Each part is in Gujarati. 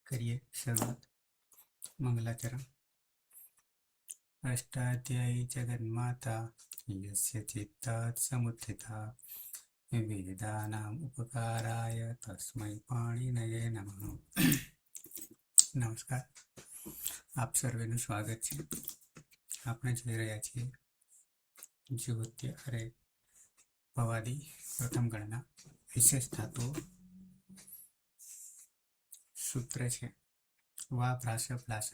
करिए शुरुआत। मंगलाचरण। अष्टाध्यायी जगन्माता यस्य चित्तात् समुत्थिता वेदानाम् उपकाराय तस्मै पाणिनये नमः। नमस्कार, आप सर्वेનું સ્વાગત છે। આપણે જોઈ રહ્યા છીએ જ્યોત્ય અરે ભવાદી પ્રથમ ગણના વિશેષ ધાતુઓ સૂત્ર છે વા પ્રાસ પ્લાસ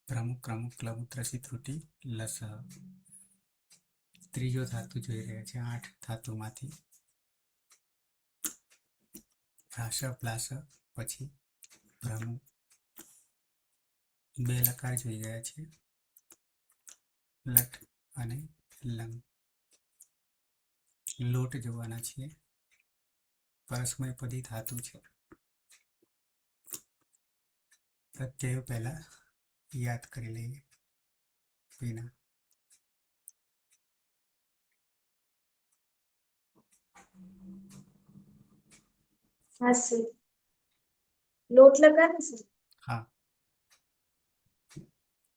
પ્રમુખ ક્રમુક ક્લમૂત્રસી ત્રુટિ લસ। ત્રીજો ધાતુ જોઈ રહ્યા છે 8 ધાતુમાંથી પ્રાસ પ્લાસ પછી પ્રમુખ। બે લકાર જોઈ ગયા છે લટ અને લંગ। લોટ જોવાના છીએ, પરસ્મયપદી ધાતુ છે। પ્રત્યયો પહેલા યાદ કરી લઈએ। વિના हाँ सर, लोट लकार है सर। हाँ,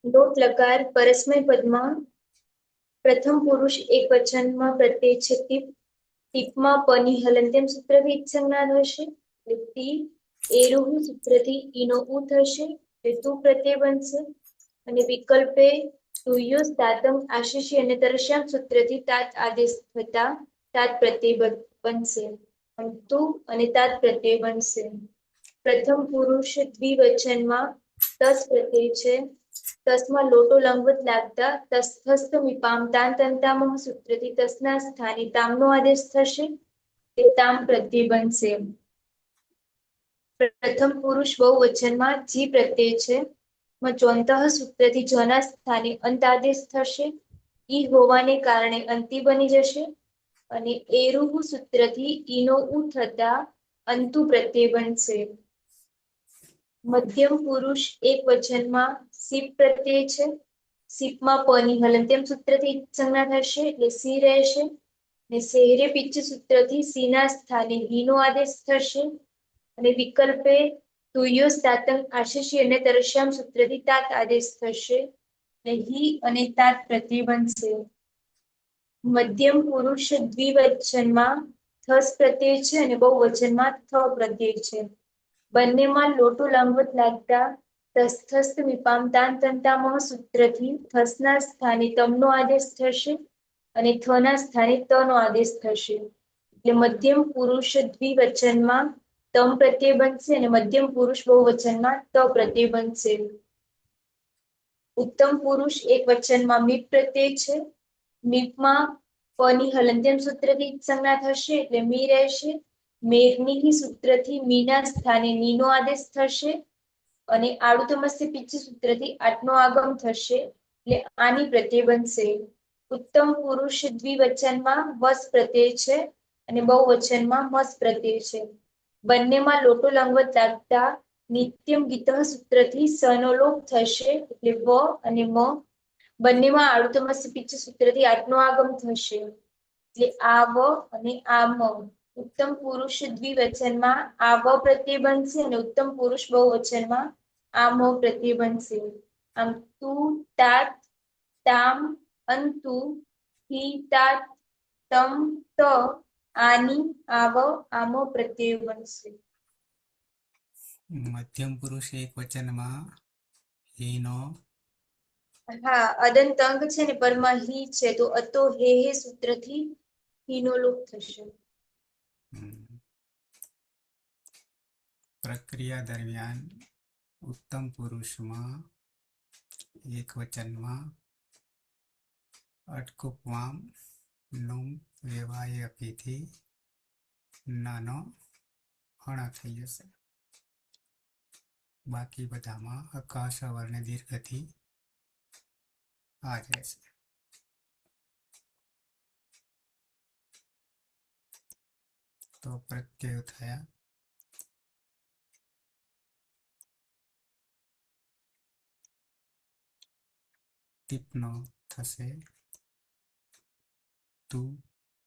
लोट लकार परस्मय पदमा प्रथम पुरुष एक वचन में प्रत्यय છે ટીપ। ટીપમાં પની હલંત્યમ સૂત્રથી સંજ્ઞા થશે એટલે ટી એરુહુ સૂત્રથી ઈનો ઉ થશે એટલે તુ પ્રત્યય બનશે। અને વિકલ્પે તુયો દાતમ આશીષી અને તરશ્યામ સૂત્રથી તાત આદેશ થતા તાત પ્રત્યય બનશે। તુ અને તાત પ્રત્યય બનશે। પ્રથમ પુરુષ દ્વિવચનમાં તસ પ્રત્યય છે। તસમાં લોટો લંગવત લાગતા તસ્થસ્થ મીપામ તાન તંતામહ સૂત્રથી તસના સ્થાને તામનો આદેશ થશે તે તામ પ્રત્યય બનશે। પ્રથમ પુરુષ બહુવચનમાં જી પ્રત્યય છે ચોંતઃ સૂત્રથી જના સ્થાને અંત આદેશ થશે। ઈ હોવાને કારણે અંતિ બની જશે અને એરુહુ સૂત્રથી ઈનો ઉ થતા અંતુ પ્રત્યય બનશે। મધ્યમ પુરુષ એક વચનમાં સીપ પ્રત્યય છે। સીપમાં પની હલંત્યમ સૂત્રથી સંજ્ઞા થશે એટલે સી રહેશે ને શહેરે પિચ્ચ સૂત્રથી સીના સ્થાને હીનો આદેશ થશે અને વિકલ્પે તુયો તાતંગ આશીષી અને તરશ્યામ સૂત્રથી તાત આદેશ થશે ને હી અને તાત પ્રત્યય બનશે। મધ્યમ પુરુષ દ્વિવચનમાં થસ પ્રત્યય છે અને બહુવચનમાં થ પ્રત્યય છે। બંનેમાં લોટો લંગવત લાગતા તસ્થસ્થ વિપામ તાન તંતામહ સૂત્રથી થસના સ્થાને તમનો આદેશ થશે અને થના સ્થાને તનો આદેશ થશે એટલે મધ્યમ પુરુષ દ્વિવચનમાં તમ પ્રત્યય બનશે અને મધ્યમ પુરુષ બહુવચનમાં ત પ્રત્યય બનશે। ઉત્તમ પુરુષ એક વચનમાં મીપ પ્રત્યય છે। મીપમાં પની હલંત્યમ સૂત્રથી સંજ્ઞા થશે એટલે મી રહેશે। મેઘની સૂત્રથી મીના સ્થાને નીનો આદેશ થશે અને આડુતમસ્ય પિચ્ચ સૂત્રથી આટનો આગમ થશે એટલે આની પ્રત્યય બનશે। ઉત્તમ પુરુષ દ્વિવચનમાં વસ પ્રત્યય છે અને બહુવચનમાં મસ પ્રત્યય છે। બંનેમાં લોટો લંગવત લાગતા નિત્યમ ગીતઃ સૂત્રથી સનો લોપ થશે એટલે વ અને મ। બંનેમાં આડુતમસ્ય પિચ્ચ સૂત્રથી આટનો આગમ થશે એટલે આ વ અને આ મ। ઉત્તમ પુરુષ દ્વિવચનમાં આ વ પ્રત્યય બનશે અને ઉત્તમ પુરુષ બહુવચનમાં આ મ પ્રત્યય બનશે। આમ તુ તાત તામ અંતુ હી તાત તમ ત આની આવ આમ પ્રત્યય બનશે। મધ્યમ પુરુષ એક વચનમાં હીનો હા, અદંત અંગ છે ને પરમાં હી છે તો અતો હે સૂત્રથી હીનો લોપ થશે। પ્રક્રિયા દરમિયાન ઉત્તમ પુરુષમાં એક વચનમાં અટકુપવામ નુમ વેવાય અપીથી નાનો અણ થઈ જશે। બાકી બધામાં અકાશ વર્ણ દીર્ઘથી આ રહેશે। તો પ્રત્યયો થયા ટીપનો થશે તુ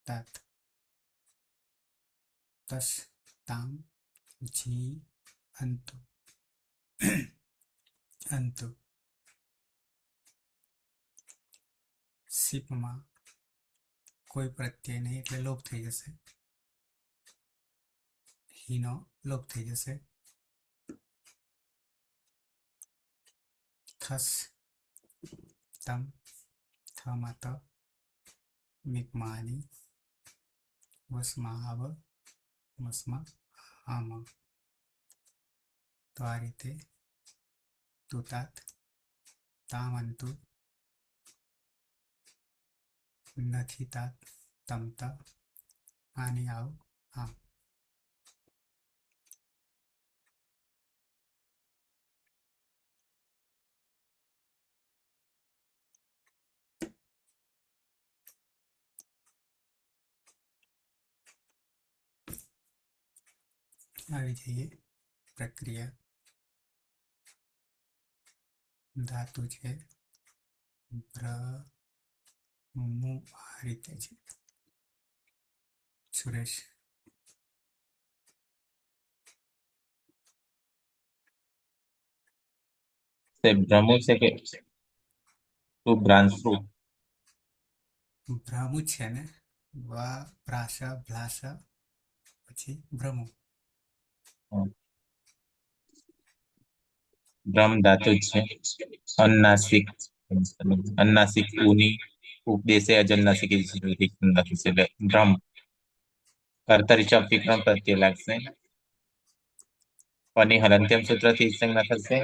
તાત તસ તામ જી અંતુ અંતુ સીપમાં કોઈ પ્રત્યય નહીં એટલે લોપ થઈ જશે. હીનો લોપ થઈ જશે. ખસ તમ થમાં ત મીપમાં આની વસમાં આવ મસમાં આમ. તો આ રીતે તુતાત તામ અંતુ નથી તાત તમતા આની આવ આમ. આવી જઈએ પ્રક્રિયા. ધાતુ છે ભ્રમુ આ રીતે છે. સુરેશ से भ्रमु से के टू ब्रांच थ्रू ભ્રમુ જ છે ને વા પ્રાસ ભ્લાસ પછી ભ્રમુ. ब्रह्म धातु છે અન્નાસિક અન્નાસિક ઉની ઉપદેશે અજલ નાસિક ધાતુ છે એટલે ભ્રમ કર્તરી ચ વિક્રમ પ્રત્યય લાગશે. પની હલંત્યમ સૂત્રથી સંજ્ઞા થશે.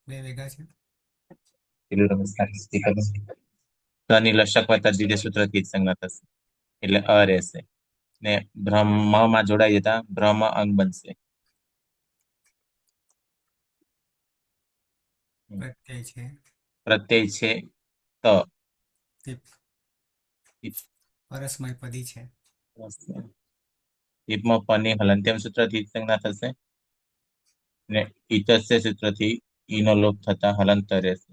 બે ભેગા છે. તની લશક વત્તા દ્વિતીય સૂત્રથી સંજ્ઞા થશે એટલે અ રહેશે ને ભ્રમમાં જોડાઈ જતા ભ્રમ અંગ બનશે. પ્રત્યય છે પ્રત્યય છે ત ટીપ. પરસ્મય પદી છે. ટીપમાં પની હલંત્યમ સૂત્રથી સંજ્ઞા થશે ને ઈતસ્ય સૂત્રથી ઈનો લોપ થતા હલંત રહેશે.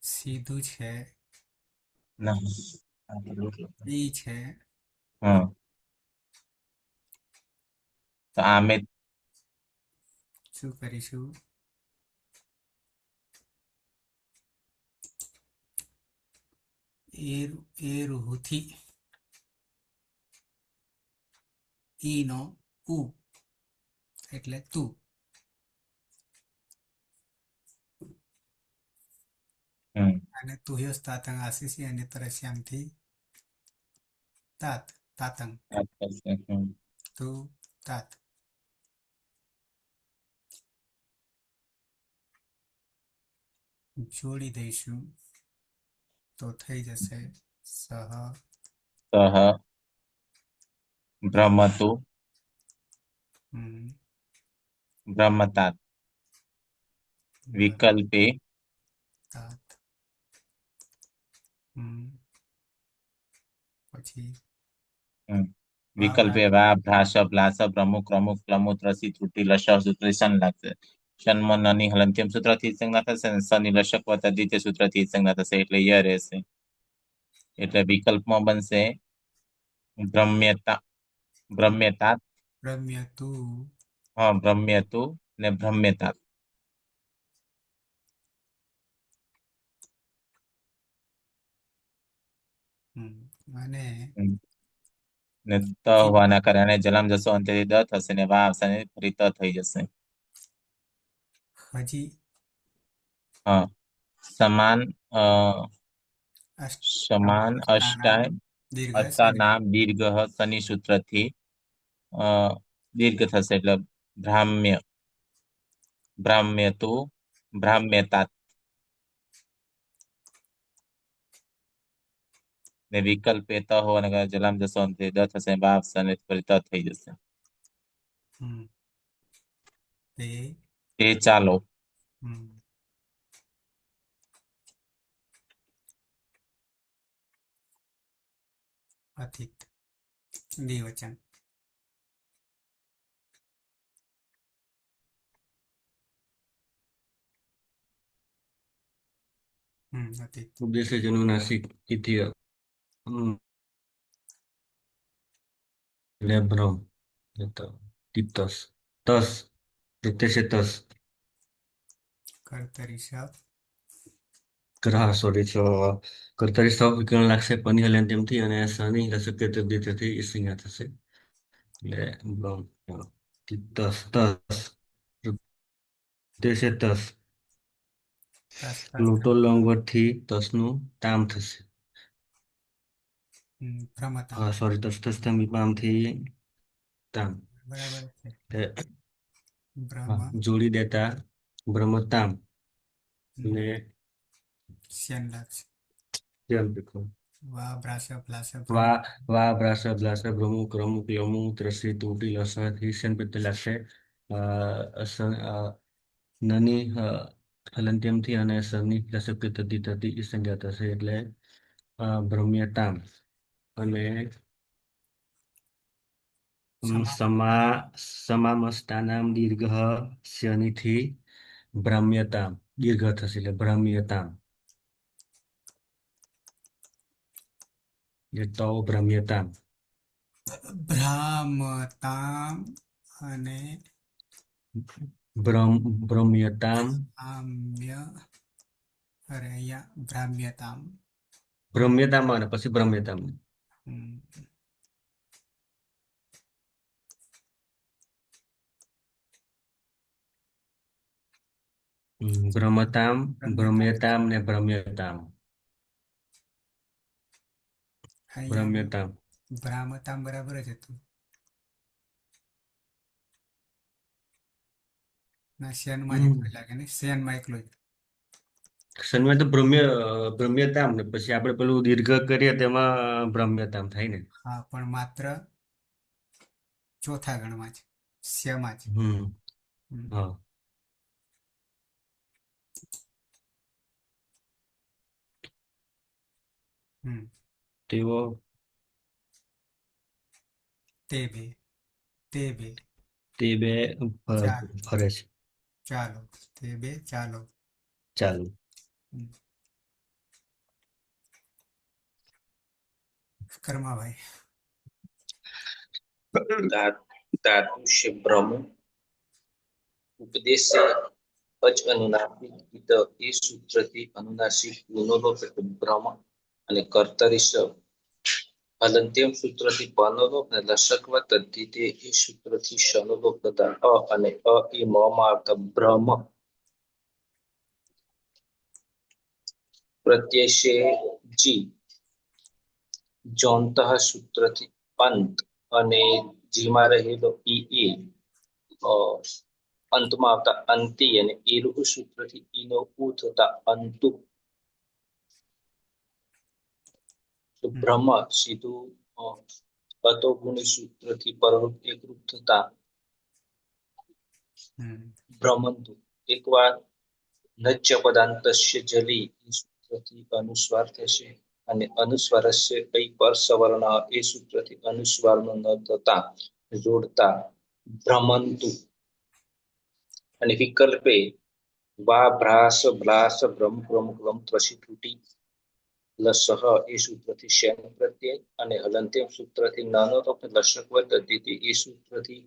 સીધું છે ના ઈ છે. હા તો આમે શું કરીશું? એ રૂહથી ઈનો ઉ એટલે તું. અને તુહ્યો તાતંગ આશીષી અને તરસ્યામથી તાત તાતંગ તું તાત. જોડી દઈશું તો થઈ જશે સહ સહ ભ્રમતુ ભ્રમતાत् વિકલ્પે તાત. પછી વિકલ્પે વા ભ્રાસ ભ્લાસ પ્રમુખ પ્રમુખ પ્લમુત્ર સી ત્રુટી લશ સૂત્રથી સન લાગશે. શનમાં નની હલંત્યમ સૂત્રથી સંજ્ઞા થશે અને સની લશક વત્તા દ્વિતીય સૂત્રથી સંજ્ઞા થશે એટલે ય રહેશે. એટલે વિકલ્પમાં બનશે ભ્રમ્યતા ભ્રમ્યતા રમ્ય તું હા ભ્રમ્યતુ ને ભ્રમ્યતા. અને ને ત હોવાના કારણે જલામ જશો અંતેથી દ થશે ને વા આવશે ને ફરી ત થઈ જશે. હજી હા સમાન સમાન અષ્ટાય દીર્ઘ અતાના દીર્ઘ શનિ સૂત્રથી દીર્ઘ થશે એટલે ભ્રામ્ય ભ્રામ્યતુ ભ્રામ્યતા. ને વિકલ્પે ત હોવાના કારણે જલામ જશો અંતે દ થશે બા આવશે અને ફરી ત થઈ જશે. તે ચાલો અતિત દ્વિવચન. અતિત ઉપદેશે જનુનાસિક ઇતિય લેબ્રમ તીપ્તસ તસ પ્રત્યય છે તસ કર્તરી શબ ગ્રહ સોરી કર્તરી સૌ વિકરણ લાગશે પની હલંત્યમથી અને સની લસક તદ્ધિતથી એ સંજ્ઞા થશે એટલે તસ તસ પ્રત્યય છે તસ તસ તસ લોટો લોંગવટથી તસનું તામ થશે ભ્રમતા સોરી તસ તસ તમ વિપામથી તામ બરાબર છે. એટલે બ્રહ્મ જોડી દેતા બ્રહ્મતામ ને શ્યન લાગશે. જેમ દેખો વા ભ્રાસ ભ્લાસ વા વા ભ્રાસ ભ્લાસ ભ્રમુ ક્રમુ ક્લમુ ત્રસી તૂટી લસથી શન પ્રત્યય લાગશે નની હલંત્યમથી અને સની લસક તદ્ધિતથી એ સંજ્ઞા થશે એટલે ભ્રમ્યતામ અને સમામસ્તાનામ દીર્ઘ શનિથી ભ્રમ્યતામ દીર્ઘ થશે એટલે ભ્રમ્યતામ જે તો ભ્રમ્યતામ ભ્રામતામ અને ભ્રમ્યતામ આમ્ય અરે અહીંયા ભ્રામ્યતામ ભ્રમ્યતામ અને પછી ભ્રમ્યતામ હમ. ભ્રમતામ ભ્રમ્યતામ ને ભ્રમ્યતામ અહીંયા ભ્રમ્યતામ ભ્રામતામ બરાબર જ હતું. ના શ્યનમાં એકલો જ લાગે ને શ્યનમાં એકલો જ. શનિવાર તો ભ્રમ્યતામ ને પછી આપણે પેલું દીર્ઘ કરીએ તેમાં ભ્રમ્યતામ થાય ને હા પણ માત્ર ચોથા ગણમાં જ શ્યમાં જ. હા તેઓ તે બે તે બે તે બે ચાલો ફરે છે ચાલો તે બે ચાલો. ચાલુ કર્માભાઈ धातुष्य भ्रम उपदेश अच अनुनासिक इत ए सूत्रથી अनुनासिक ગુણોલોપ ભ્રમ અને કર્તરી હલંત્યમ સૂત્રથી પનોલોપ અને લસકવ તદ્ધિતે એ સૂત્રથી શનોલોપ તથા અ અને અ એ મ માં આવતા ભ્રમ પ્રત્યય જી જોંતઃ સૂત્રથી અંત અને જીમાં રહેલો ઈ એ અંતમાં આવતા અંતિ અને ઈરુ સૂત્રથી ઈનો ઉ થતા અંતુ બ્રહ્મ સીધું અતોગુણી સૂત્રથી પરરૂપ એકરૂપ થતા ભ્રમંતુ એકવાર નચ્ય પદાંતસ્ય જલી એ સૂત્રથી અનુસ્વાર થશે અને અનુસ્વારસ્ય કઈ પર સવર્ણ એ સૂત્રથી અનુસ્વારનો ન થતા જોડતા ભ્રમંતુ અને વિકલ્પે વા ભ્રાસ ભ્લાસ ભ્રમ પ્રમુખ લમ ત્વસી તૂટી લસહ એ સૂત્રથી શેન પ્રત્યય અને હલંત્યમ સૂત્રથી નાનો લોપ લસકવ તદ્ધિતિ એ સૂત્રથી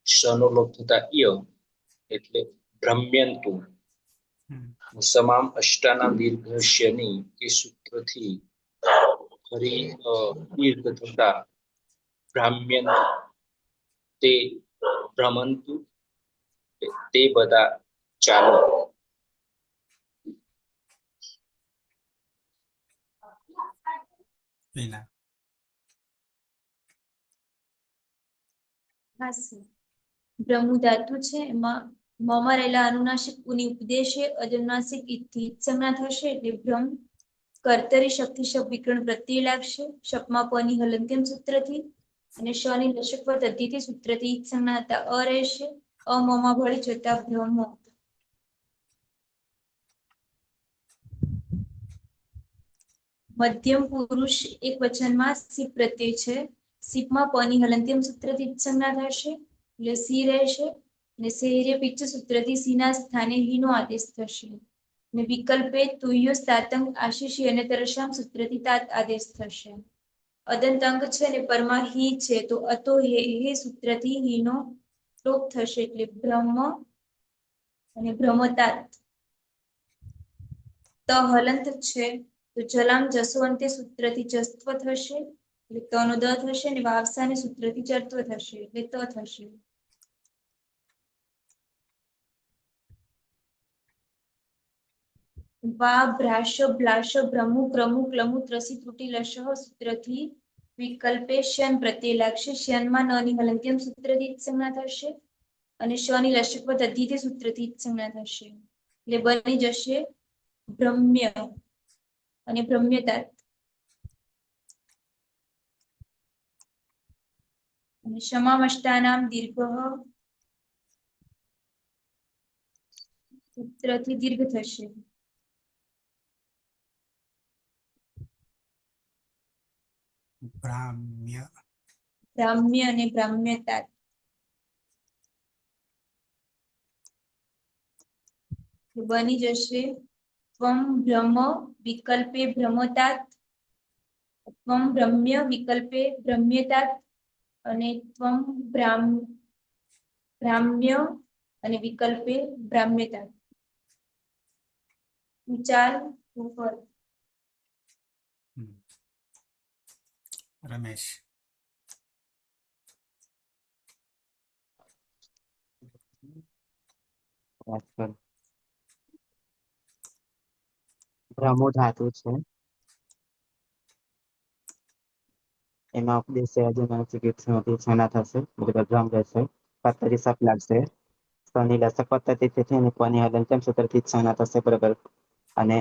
શનો લોપ થતા ય એટલે ભ્રમ્યંતુ સમામ અષ્ટાનામ દીર્ઘ શની એ સૂત્રથી ફરી દીર્ઘ થતા ભ્રામ્યન તે ભ્રમંતુ તે બધા ચાલો. પીના બ્રહ્મ ધાતુ છે એમાં મમાં રહેલા અનુનાસિક ઉની ઉપદેશે અજનુનાસિક ઈથી સંજ્ઞા થશે એટલે ભ્રમ કર્તરી શક્તિ શબ્દ વિકરણ પ્રત્યય લાગશે શપમાં પની હલંત્યમ સૂત્રથી અને શની લશક તદ્ધિતિ સૂત્રથી સંજ્ઞા હતા અ રહેશે અમમાં ભળી જતા ભ્રમ. મધ્યમ પુરુષ એક વચનમાં સીપ પ્રત્યય છે સીપમાં પની હલંત્યમ સૂત્રથી સંજ્ઞા થશે એટલે સી રહેશે અને સેહર્ય પિચ્ચ સૂત્રથી સીના સ્થાને હીનો આદેશ થશે ને વિકલ્પે તુય્યો સાતંગ આશીષી અને તરશામ સૂત્રથી તાત આદેશ થશે. અદંત અંગ છે ને પરમાં હી છે તો અતો હે સૂત્રથી હીનો લોપ થશે એટલે બ્રહ્મ અને બ્રહ્મતાત. ત હલંત છે તો જલામ જસવંતે સૂત્રથી જસ્ત્વ થશે એટલે તનો દ થશે અને વાવસાને સૂત્રથી જત્વ થશે એટલે ત થશે. વા ભ્રાશ ભ્લાશ ભ્રમુ ક્રમુ ક્લમુ ત્રસી ત્રુટી લશ સૂત્રથી વિકલ્પે શ્યન પ્રત્યય લાગશે. શ્યનમાં ન ની હલંત્યમ સૂત્રથી જ સંજ્ઞા થશે અને શ ની લશ્યક અધિથી સૂત્રથી જ સંજ્ઞા થશે એટલે બની જશે ભ્રમ્ય અને ભ્રમ્યતા. અને સમામષ્ટાનામ દીર્ઘ સૂત્રથી દીર્ઘ થશે. બ્રાહ્મ્ય બ્રાહ્મ્ય અને બ્રાહ્મ્યતા. બની જશે ત્વમ બ્રહ્મ વિકલ્પે ભ્રમતાત, ત્વમ બ્રહ્મ્ય વિકલ્પે બ્રહ્મ્યતાત અને ત્વમ બ્રાહ્મ્ય અને વિકલ્પે બ્રાહ્મ્યતાત. વિચાર ઉપર. હમ. રમેશ બ્રહ્મો ધાતુ છે એમાં ઉપદેશ સંજ્ઞા થશે ભ્રમ રહેશે. કર્તરી સપ લાગશે. સ્વની લસક પદ્ધતિથી અને કોની હલંત્યમ સૂત્રથી જ સંજ્ઞા થશે બરાબર. અને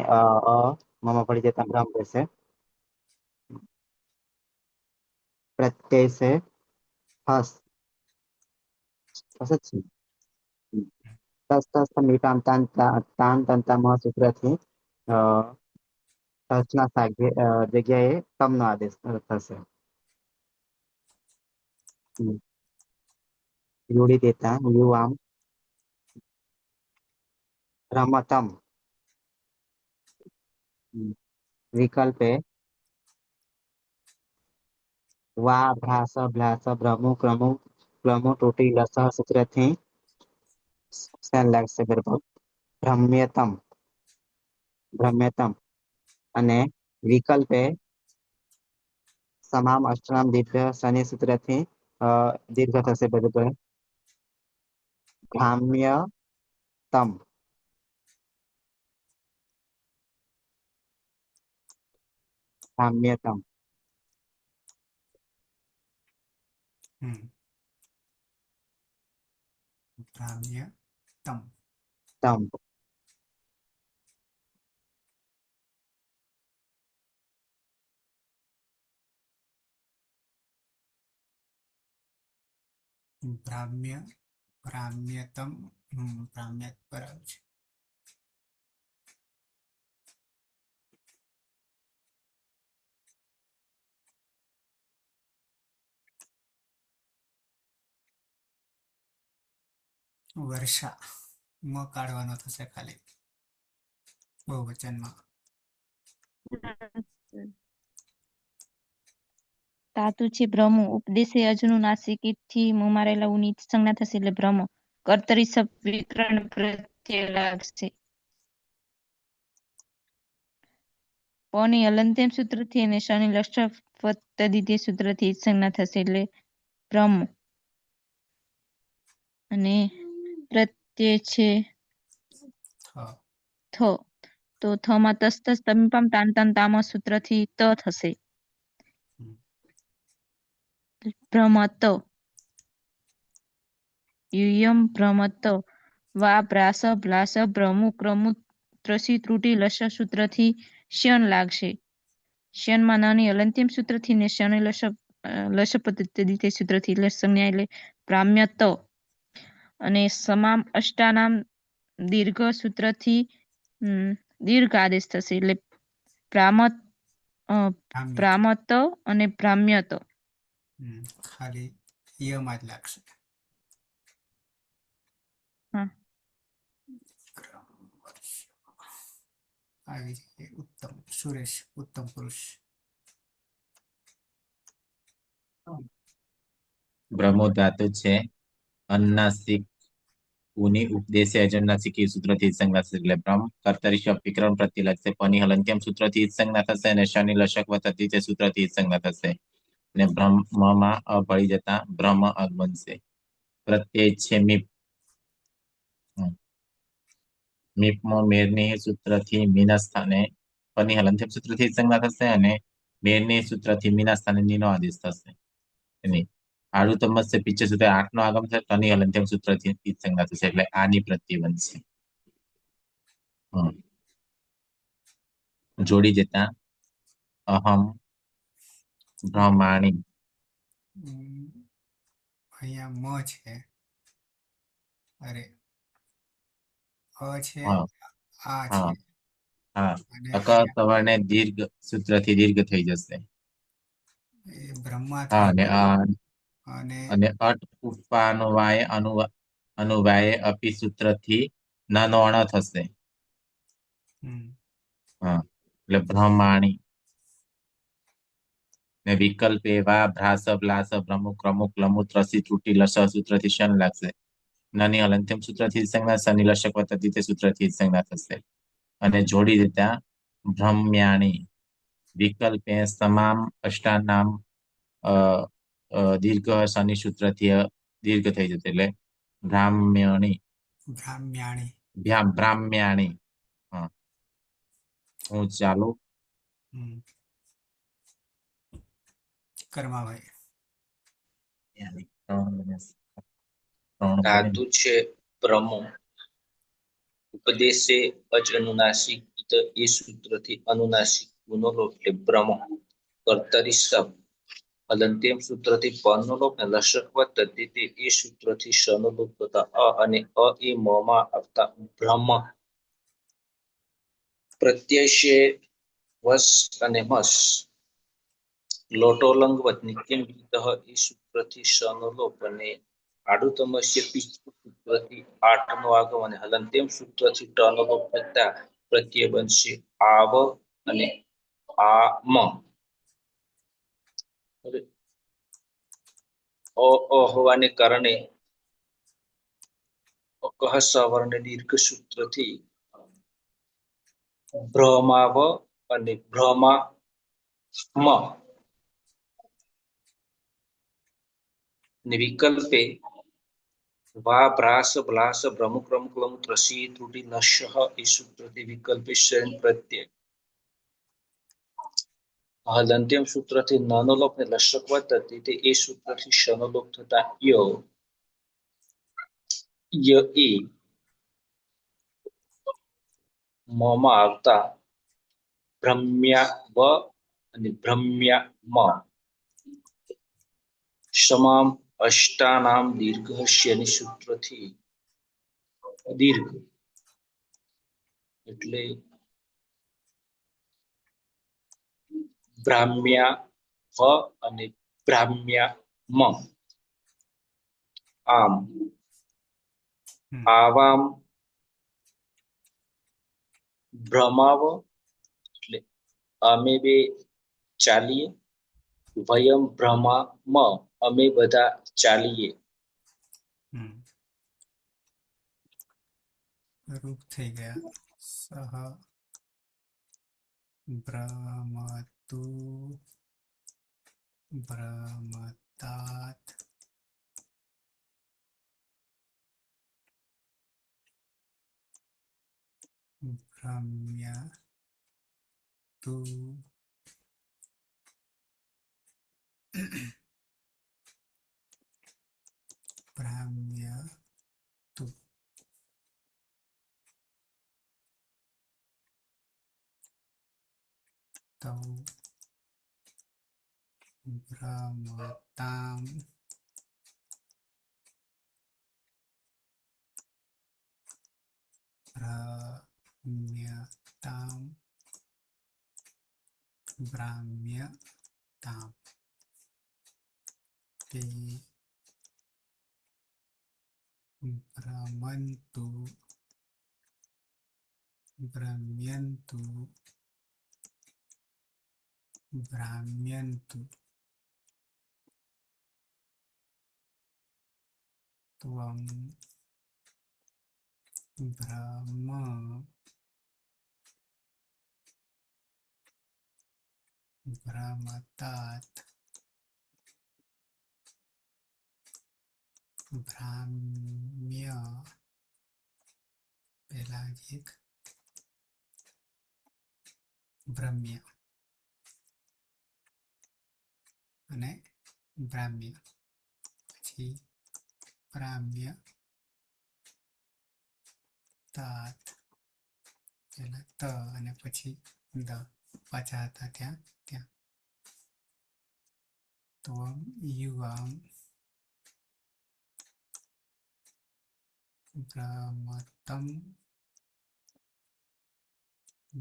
મમાં પડી જતા ભ્રમ રહેશે. પ્રત્યય છે હસ હસ જ છે. તસ તસ મીટામ તાન તાન તંતા મ સૂત્રથી તસના જગ્યાએ તમનો આદેશ થશે. જોડી દેતા યુવામ રમતમ વિકલ્પે વા ભ્રાસ ભ્લાસ ભ્રમુ ક્રમુ ક્રમુ તૂટી લસ સૂત્રથી લાગશે બરાબર. ભ્રમ્યતમ ભ્રમ્યતમ અને વિકલ્પે સમામ અષ્ટનામ દીર્ઘ શનિ સૂત્રથી દીર્ઘ થશે બરાબર. ભ્રામ્યતમ ભ્રામ્યતમ. બ્રાહ્મ્ય તમ તમ બ્રાહ્મ્ય બ્રાહ્મ્યતમ બ્રાહ્મ્ય બરાબર છે. વર્ષા મ કાઢવાનો થશે ખાલી બહુવચનમાં. ધાતુ છે ભ્રમો ઉપદેશે અજનું નાસિકિત થી મારેલા ઉની સંજ્ઞા થશે એટલે ભ્રમો. કર્તરી સપ વિકરણ પ્રત્યય લાગશે. પની હલંત્યમ સૂત્રથી અને શનિ લક્ષ તદિત્ય સૂત્રથી સંજ્ઞા થશે એટલે ભ્રમ. અને પ્રત્યય છે થ તો થ માં તસ તસ તમીપામ તાન તાન તામ સૂત્રથી ત થશે. ભ્રમત યુયમ ભ્રમત વા ભ્રાસ ભ્લાસ ભ્રમુ ક્રમુ ત્રસી ત્રુટી લશ સૂત્રથી શ્યન લાગશે. શ્યનમાં નાની હલંત્યમ સૂત્રથી ને શનિ લશ પદ્ધતિ સૂત્રથી એટલે સંજ્ઞા એટલે ભ્રામ્યત અને સમામ અષ્ટાનામ દીર્ઘ સૂત્રથી દીર્ઘ આદેશ થશે એટલે ભ્રામત અને ભ્રામ્યત. ખાલી યમાં જ લાગશે. આવી રીતે ઉત્તમ સુરેશ ઉત્તમ પુરુષ. બ્રહ્મો ધાતુ છે અનુનાસિક ઉની ઉપદેશે અજન્નાસિક સૂત્રથી સંજ્ઞા થશે એટલે બ્રહ્મ કર્તરી શબ્દ વિકરણ પ્રત્યે લાગશે પની હલંત્યમ સૂત્રથી સંજ્ઞા થશે અને શનિ લશક વત્તા તે સૂત્રથી સંજ્ઞા થશે અને બ્રહ્મમાં અ ભળી જતા બ્રહ્મ અગ બનશે પ્રત્યય છે મીપ મીપમાં મેરની સૂત્રથી મીના સ્થાને પની હલંત્યમ સૂત્રથી સંજ્ઞા થશે અને મેરની સૂત્રથી મીના સ્થાને નીનો આદેશ થશે એની આડું તમસ્ય પીછે સૂત્ર 8 નો આગમ થશે પની હલંત્યમ સૂત્રથી સંજ્ઞા થશે એટલે આની પ્રત્યય બનશે જોડી દેતા અહમ બ્રહ્માણી અહીંયા મ છે, અરે અ છે, હા આ છે, હા હા અને અક સવર્ણે દીર્ઘ સૂત્રથી દીર્ઘ થઈ જશે એ બ્રહ્મા હા થઈ અને અને અટ ઉપપાનુવાય અનુવાય અપી સૂત્રથી નાનો અણ થશે હા એટલે બ્રહ્માણી ને વિકલ્પ એવા ભ્રાસ બ્લાસ પ્રમુખ પ્રમુખ લમુત રસી ત્રુટી લસ સૂત્રથી શન લાગશે નાની હલંત્યમ સૂત્રથી સંજ્ઞા શનિ લશક વત્તા દ્વિતીય સૂત્રથી સંજ્ઞા થશે અને જોડી દેતા બ્રહ્મ્યાણી વિકલ્પે તમામ અષ્ટાનામ દીર્ઘ શનિ સૂત્રથી દીર્ઘ થઈ જશે એટલે બ્રાહ્મ્યણી બ્રાહ્મ્યાણી. બ્રાહ્મ્યાણી હા હું ચાલુ કર્માભાઈ. ધાતુ છે બ્રહ્મો ઉપદેશે અચ અનુનાસિક એ સૂત્રથી અનુનાસિક ગુનો લોપ એટલે બ્રહ્મ કર્તરી શબ્દ અલંત્યમ સૂત્રથી પનો લોપ ને લશક તદ્ધિતે એ સૂત્રથી શનો લોપ થતા અ અને અ એ મમાં આવતા બ્રહ્મ પ્રત્યય છે વશ અને મસ લોટોલંગવત નિત્યમ ગીતઃ એ સૂત્રથી શનો લોપ અને આડુતમસ્ય પિચ સૂત્રથી 8 નો આગમ અને હલંત્યમ સૂત્રથી ટ નો લોપ થતા પ્રત્યય બનશે આવ અને આમ. અ હોવાને કારણે અકહ સવર્ણ દીર્ઘ સૂત્રથી ભ્રમાવ અને ભ્રમા ને વિકલ્પે વા ભ્રાસ ભ્લાસ પ્રમુખ પ્રમુખ લમુત રસી ત્રુટિ નશ એ સૂત્રથી વિકલ્પે શયન પ્રત્યય હલંત્યમ સૂત્રથી નાનો લોપ ને લશક વત્તા તે એ સૂત્રથી શનો લોપ થતા ય એ મમાં આવતા બ્રહ્મ્યા વ અને બ્રહ્મ્યા મ સમામ અષ્ટાનામ દીર્ઘ શનિ સૂત્રથી દીર્ઘ એટલે બ્રાહ્મ્યા વ અને બ્રાહ્મ્યા મ આમ આવામ ભ્રમાવ એટલે અમે બે ચાલીએ વયમ ભ્રમા મ અમે બધા ચાલીએ રૂપ થઈ ગયા. સહ ભ્રમતુ ભ્રમતાત ભ્રમ્ય તુ ભ્રામ્ય તુ તૌ ભ્રમતામ ભ્રમ્યતામ ભ્રામ્યતામ તે ભ્રમન્તુ ભ્રમ્યન્તુ ભ્રામ્યન્તુ. તો त्वं भ्रम भ्रमतात् भ्राम्य પહેલા એક ભ્રમ્ય અને ભ્રામ્ય પછી ભ્રામ્ય તાત પહેલા ત અને પછી દ પાછા હતા ત્યાં ત્યાં ત્વમ યુવામ ભ્રમતમ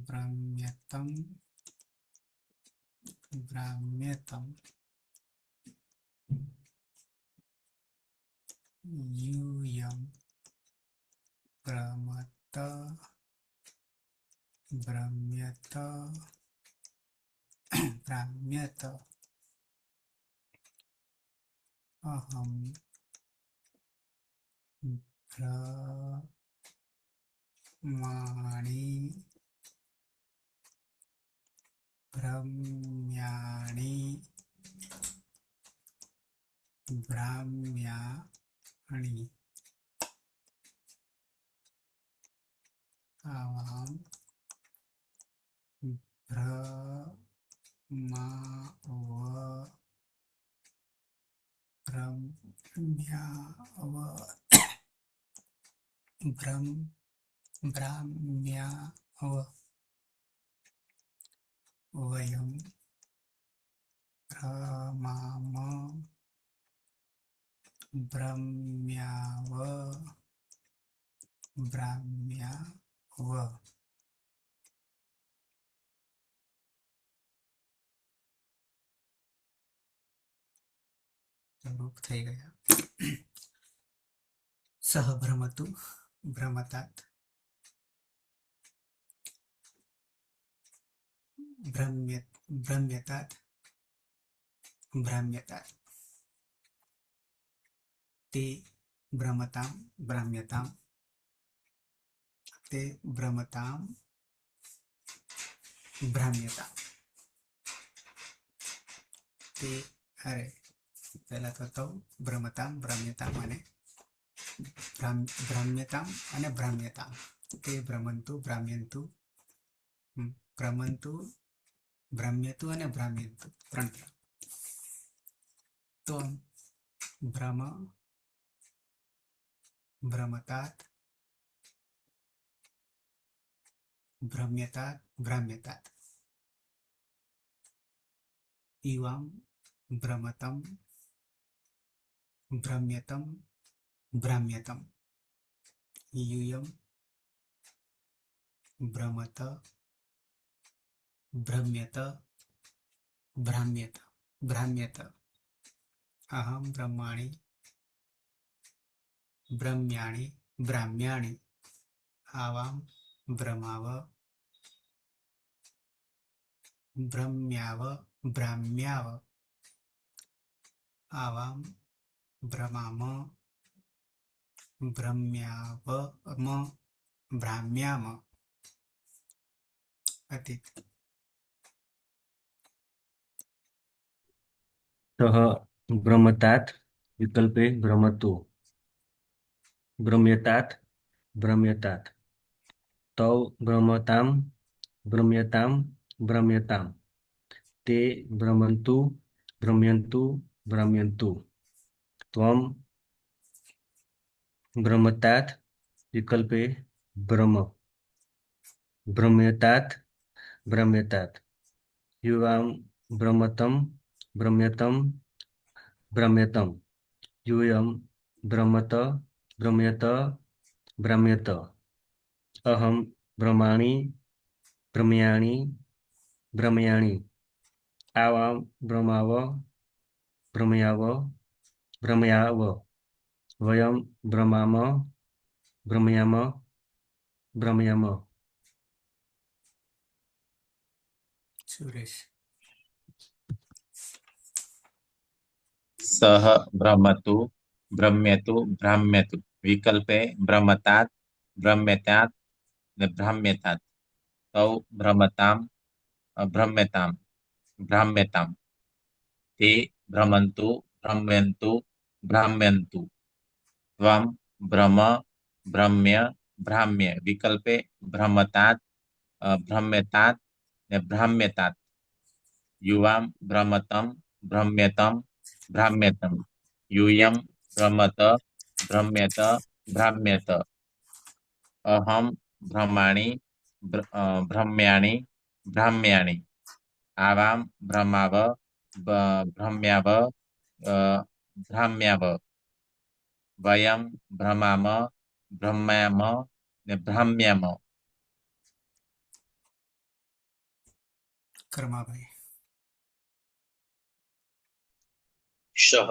ભ્રમ્યતમ ભ્રામ્યતમ यूयं भ्रमत भ्रम्यत भ्राम्यत अहं भ्रमाणि भ्रम्याणि भ्राम्याणि आवां भ्रमाव भ्रम्याव भ्राम्याव वयं भ्रमाम भ्रम्याव भ्राम्याव रूप થઈ ગયા સહ ભ્રમતુ ભ્રમતાत् भ्रम्यतात् भ्राम्यतात् ते भ्रमतां भ्राम्यतां ते भ्रमतां भ्राम्यतां ते अरे પહેલા તો ભ્રમતામ ભ્રામ્યતામ અને ભ્રામ્યતામ અને ભ્રામ્યતામ તે ભ્રમંતુ ભ્રામ્યંતુ ભ્રમંતુ ભ્રામ્યતુ અને ભ્રામ્યંતુ ત્રણ તો ભ્રમ ભ્રમતાत् ભ્રમ્યતાत् ભ્રામ્યતાत् इवां भ्रमतं भ्रम्यतं भ्राम्यतं यूयं भ्रमत भ्रम्यत भ्राम्यत भ्राम्यत अहं ब्रह्माणि ब्रह्म्याणि भ्राम्याणि आवां भ्रमाव भ्रम्याव भ्राम्याव आवां भ्रमाम भ्रम्यावम भ्राम्याम अतीत सः भ्रमतात् विकल्पे भ्रमतु भ्रम्यतात् भ्रम्यतात् तौ भ्रमतां भ्रम्यतां भ्रम्यतां ते भ्रमन्तु भ्रम्यन्तु भ्रम्यन्तु त्वं भ्रमतात् विकल्पे भ्रम भ्रम्यतात् भ्रम्यतात् युवां भ्रमतं भ्रम्यतं भ्रम्यतं यूयं भ्रमत भ्रम्यत भ्राम्यत अहं भ्रमाणि भ्रम्याणि भ्रम्याणि आवां भ्रमाव भ्रम्याव भ्रम्याव वयं भ्रमाम भ्रम्याम भ्रम्याम सुरेश सः भ्रमतु ભ્રમ્યતુ ભ્રામ્યતુ વિકલ્પે ભ્રમતાत् ભ્રમ્યતાत् ને ભ્રામ્યતાत् તૌ ભ્રમતામ ભ્રમ્યતામ ભ્રામ્યતામ તે ભ્રમંતુ ભ્રમ્યંતુ ભ્રામ્યંતુ ત્વમ ભ્રમ ભ્રમ્ય ભ્રામ્ય વિકલ્પે ભ્રમતાत् ભ્રમ્યતાत् ને ભ્રામ્યતાत् યુવામ ભ્રમતમ ભ્રમ્યતમ ભ્રામ્યતમ यूयम भ्रमत भ्रम्यत भ्राम्यत अहम भ्रमाणि भ्रम्याणि भ्राम्याणि आवाम भ्रमाव भ्रम्याव भ्राम्याव वयम भ्रमाम भ्रम्याम ने भ्राम्याम कर्माभाई सः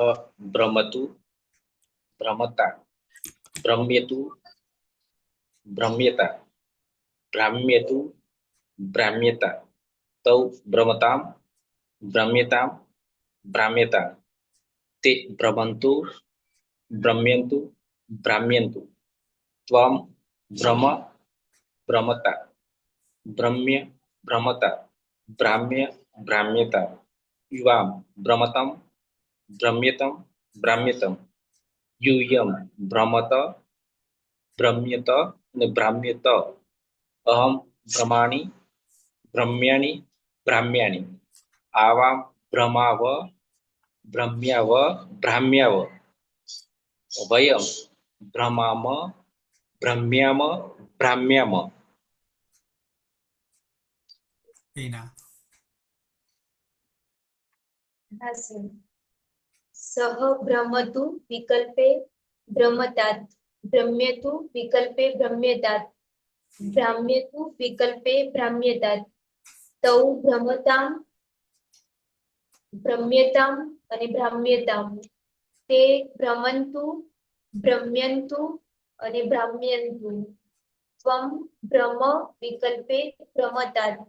भ्रमतु भ्रमता भ्रम्यतु भ्रम्यता भ्राम्यतु भ्राम्यता तौ भ्रमताम भ्रम्यताम भ्राम्यता ते भ्रमन्तु भ्रम्यन्तु भ्राम्यन्तु त्वं भ्रम भ्रमता भ्रम्य भ्रमता भ्राम्य भ्राम्यता युवाम भ्रमतम भ्रम्यतम भ्राम्यतम यूयम भ्रमत भ्रम्यत ने भ्राम्यत अहम भ्रमाणि भ्रम्याणि भ्राम्याणि आवाम भ्रमाव भ्रम्याव भ्राम्याव वयम भ्रमाम भ्रम्याम भ्राम्याम हीना हास्य सह भ्रमतु विकल्पे भ्रमतात् भ्रम्यतु विकल्पे भ्रम्यतात् भ्राम्यतु विकल्पे भ्राम्यतात् तौ भ्रमताम भ्रम्यताम અને ભ્રામ્યતામ તે ભ્રમંતુ ભ્રમ્યંતુ અને ભ્રામ્યંતુ ત્વમ ભ્રમ વિકલ્પે ભ્રમતાत्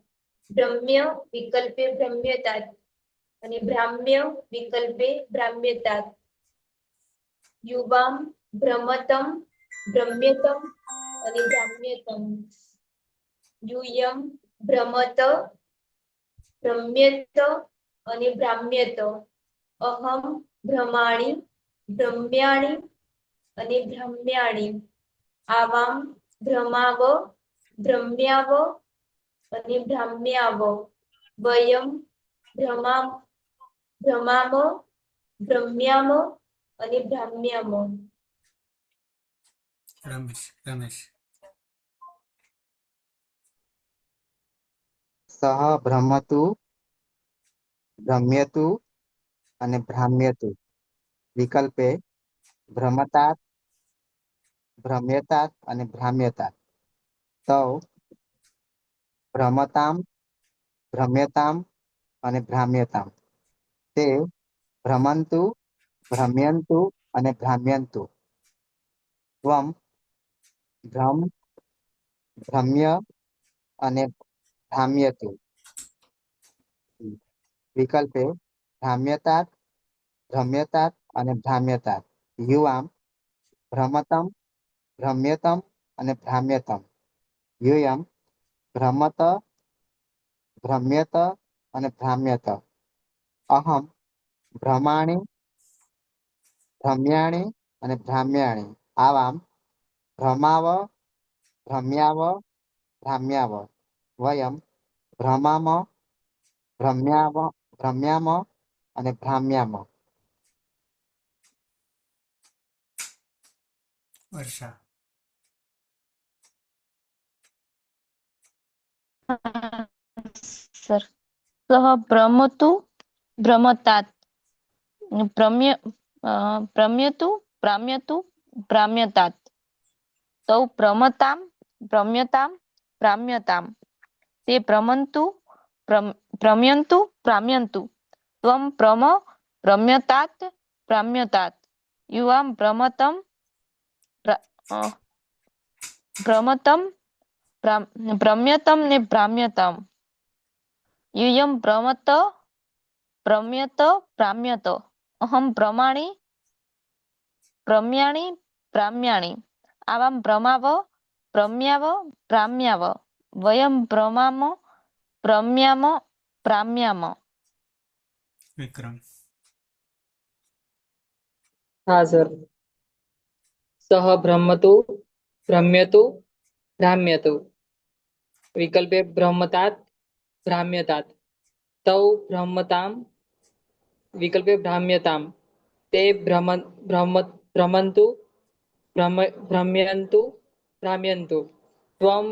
ભ્રમ્ય વિકલ્પે ભ્રમ્યતાत् અને ભ્રામ્ય વિકલ્પે ભ્રામ્યતાत् યુવામ ભ્રમતમ ભ્રમ્યતમ અને ભ્રામ્યતમ યુયમ ભ્રમત ભ્રમ્યત અને ભ્રામ્યત અહમ ભ્રમાણિ ભ્રમ્યાણિ અને ભ્રામ્યાણિ આવામ ભ્રમાવ ભ્રમ્યાવ અને ભ્રામ્યાવ વયમ ભ્રમામ ભ્રમ્યામ અને ભ્રામ્યામ રમેશ સહ ભ્રમતુ ભ્રમ્યતુ અને ભ્રામ્યતુ વિકલ્પે ભ્રમતાत् ભ્રમ્યતાत् અને ભ્રામ્યતાत् તૌ ભ્રમતામ ભ્રમ્યતામ અને ભ્રામ્યતામ તે ભ્રમંતુ ભ્રમ્યંતુ અને ભ્રામ્યંતુ ત્વમ ભ્રમ ભ્રમ્ય અને ભ્રામ્યતુ વિકલ્પે ભ્રામ્યતાत् ભ્રમ્યતાत् અને ભ્રામ્યતાत् યુવામ ભ્રમતમ ભ્રમ્યતમ અને ભ્રામ્યતમ યુયમ ભ્રમત ભ્રમ્યત અને ભ્રામ્યત અહમ ભ્રમાણિ ભ્રમ્યાણિ અને ભ્રામ્યાણિ આવામ ભ્રમાવ ભ્રમ્યાવ ભ્રામ્યાવ વયમ ભ્રમામ ભ્રમ્યામ અને ભ્રામ્યામ વર્ષા સર સહ ભ્રમતુ ભ્રમતાत् ભ્રમ્યતુ ભ્રામ્યતુ ભ્રામ્યતાत् તૌ ભ્રમતામ ભ્રમ્યતામ ભ્રામ્યતામ તે ભ્રમંતુ ભ્રમ્યંતુ ભ્રામ્યંતુ ત્વમ ભ્રમ ભ્રમ્યતાत् ભ્રામ્યતાत् યુવામ ભ્રમતમ ભ્રમતમ ભ્રમ્યતમ ને ભ્રામ્યતમ યુયમ ભ્રમત ભ્રમ્યત ભ્રામ્યત અહમ ભ્રમાણિ પ્રમ્યાણી પ્રામ્યાણી આવામ પ્રમાવ પ્રમ્યાવ પ્રામ્યાવ વયમ પ્રમામ પ્રમ્યામ પ્રામ્યામ. વિક્રમ. હા સર. સહ બ્રહ્મતુ ભ્રમ્યતુ ભ્રામ્યતુ. વિકલ્પ એ બ્રહ્મતાત ભ્રામ્યતાત. તૌ બ્રહ્મતામ. વિકલ્પ એ ભ્રામ્યતામ. તે ભ્રમંતુ ભ્રમ્યંતુ ભ્રામ્યંતુ. ત્વમ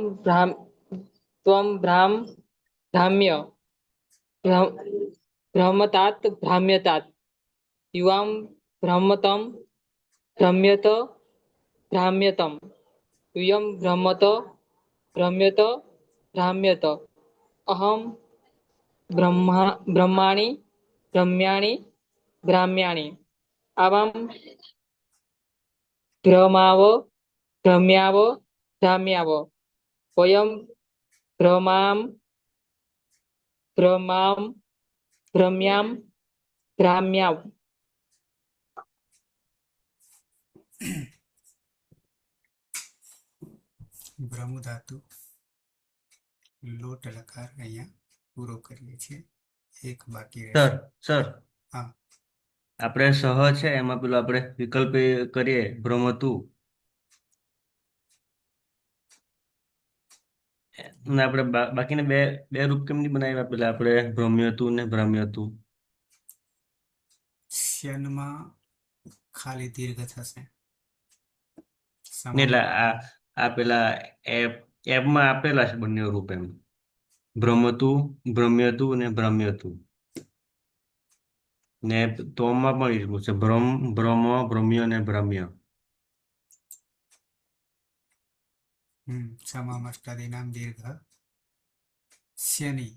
ભ્રામ્ય ભ્રમતાત ભ્રામ્યતાત. યુવામ ભ્રમતમ ભ્રમ્યત ભ્રામ્યતમ. यूयं भ्रमत भ्रम्यत भ्राम्यत. अहम ब्रह्माणि भ्रम्याणि भ्राम्याणि. आवाम भ्रमाव भ्रम्याव भ्राम्याव. वयं भ्रमाम भ्रम्याम भ्राम्याव. બ્રહ્મ ધાતુ લોટ લકાર અહીંયા પૂરો કરીએ છીએ. એક બાકી સર રહેશે. સર હા. આપણે સહ છે એમાં પેલું આપણે વિકલ્પ કરીએ ભ્રમતું ને આપણે બાકીને બે બે રૂપ કેમ નહીં બનાવ્યા પેલા આપણે ભ્રમ્યતું ને ભ્રામ્યતું. શ્યનમાં ખાલી દીર્ઘ થશે. એટલે આ પેલા એપમાં આપેલા છે બંને રૂપ એમ ભ્રમતું ભ્રમ્યતું અને ભ્રામ્યતું ને તોમમાં પણ એટલું છે ભ્રમ ભ્રમ્ય અને ભ્રામ્ય. સમામષ્ટાદીનામ દીર્ઘ શ્યની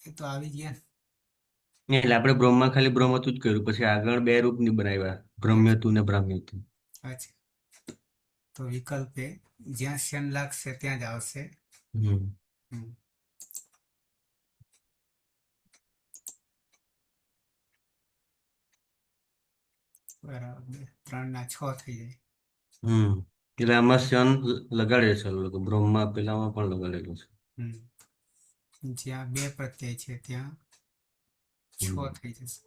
એ તો આવી ગયા ને. એટલે આપણે બ્રહ્મમાં ખાલી ભ્રમતું જ કર્યું પછી આગળ બે રૂપ નહીં બનાવ્યા ભ્રમ્યતું ને ભ્રામ્યતું. અચ્છા, તો વિકલ્પે જ્યાં શ્યન લાગશે ત્યાં જ આવશે. બરાબર, 3 ના 6 થઈ જાય. એટલે આમાં શ્યન લગાડે છે લોકો બ્રહ્મમાં પેલામાં પણ લગાડેલું છે. જ્યાં 2 પ્રત્યય છે ત્યાં 6 થઈ જશે.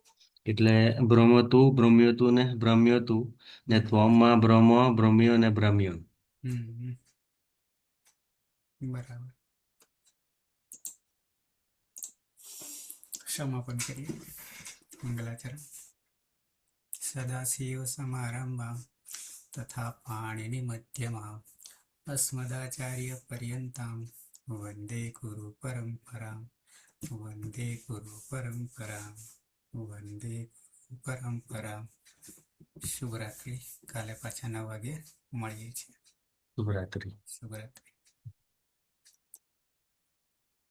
એટલે ભ્રમતું ભ્રમ્યતું ને ભ્રામ્યતું ને ત્વમમાં ભ્રમ ભ્રમ્ય ને ભ્રામ્ય. બરાબર. સમાપન કરીએ. મંગલાચરણ. સદાશિવ સમારંભા તથા પાણીની મધ્યમાં અસ્મદાચાર્ય પર્યંતામ વંદે ગુરુ પરંપરામ વંદે ગુરુ પરંપરામ વંદે ગુરુ પરંપરામ. શુભરાત્રિ. કાલે પાછા 9 વાગે મળીએ છીએ. શુભરાત્રિ. શુભરાત્રિ.